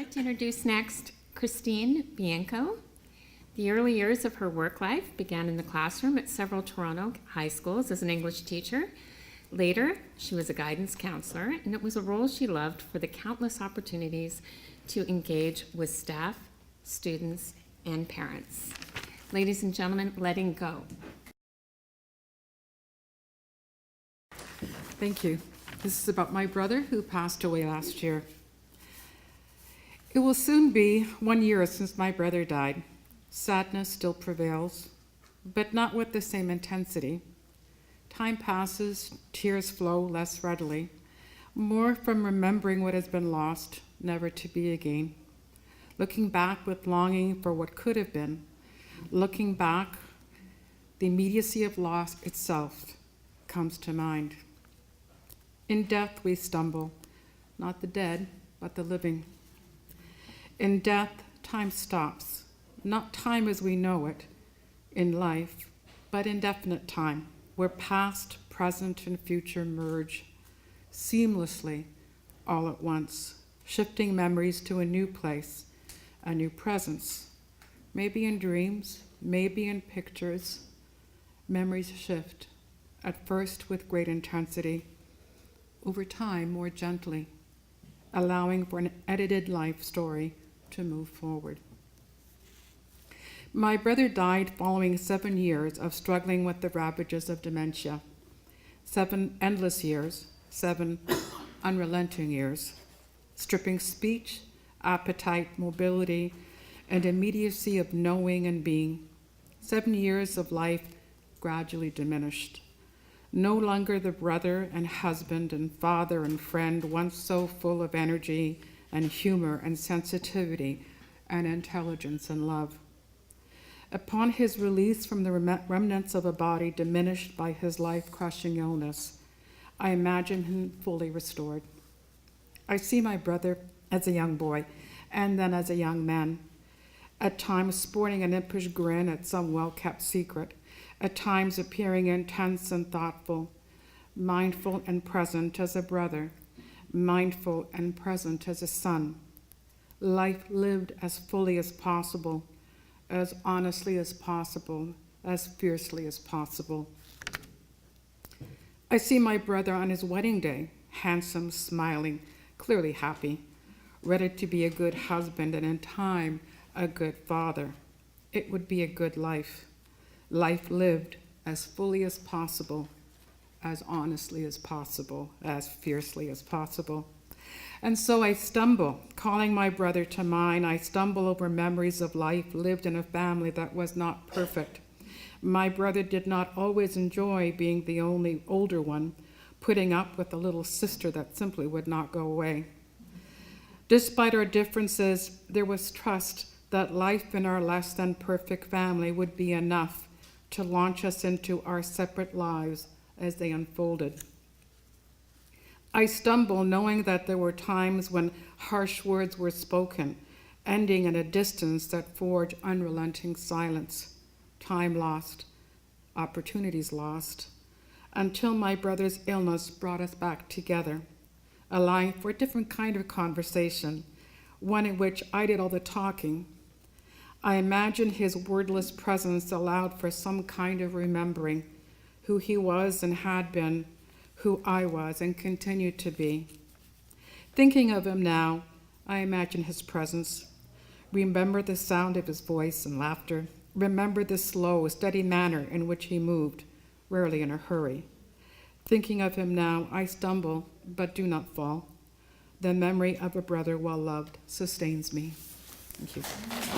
like to introduce next Christine Bienko. The early years of her work life began in the classroom at several Toronto high schools as an English teacher. Later, she was a guidance counselor, and it was a role she loved for the countless opportunities to engage with staff, students, and parents. Ladies and gentlemen, letting go. Thank you. This is about my brother who passed away last year. It will soon be 1 year since my brother died. Sadness still prevails, but not with the same intensity. Time passes, tears flow less readily, more from remembering what has been lost, never to be again. Looking back with longing for what could have been. Looking back, the immediacy of loss itself comes to mind. In death we stumble, not the dead, but the living. In death, time stops, not time as we know it in life, but indefinite time, where past, present, and future merge seamlessly all at once, shifting memories to a new place, a new presence. Maybe in dreams, maybe in pictures, memories shift, at first with great intensity, over time more gently, allowing for an edited life story to move forward. My brother died following 7 years of struggling with the ravages of dementia. 7 endless years, 7 unrelenting years, stripping speech, appetite, mobility, and immediacy of knowing and being. 7 years of life gradually diminished. No longer the brother and husband and father and friend once so full of energy and humor and sensitivity and intelligence and love. Upon his release from the remnants of a body diminished by his life-crushing illness, I imagine him fully restored. I see my brother as a young boy and then as a young man, at times sporting an impish grin at some well-kept secret, at times appearing intense and thoughtful, mindful and present as a brother, mindful and present as a son. Life lived as fully as possible, as honestly as possible, as fiercely as possible. I see my brother on his wedding day, handsome, smiling, clearly happy, ready to be a good husband and in time a good father. It would be a good life. Life lived as fully as possible, as honestly as possible, as fiercely as possible. And so I stumble, calling my brother to mind. I stumble over memories of life lived in a family that was not perfect. My brother did not always enjoy being the only older one, putting up with a little sister that simply would not go away. Despite our differences, there was trust that life in our less than perfect family would be enough to launch us into our separate lives as they unfolded. I stumble knowing that there were times when harsh words were spoken, ending in a distance that forged unrelenting silence, time lost, opportunities lost, until my brother's illness brought us back together, allowing for a different kind of conversation, one in which I did all the talking. I imagine his wordless presence allowed for some kind of remembering who he was and had been, who I was and continued to be. Thinking of him now, I imagine his presence. Remember the sound of his voice and laughter. Remember the slow, steady manner in which he moved, rarely in a hurry. Thinking of him now, I stumble, but do not fall. The memory of a brother well loved sustains me. Thank you.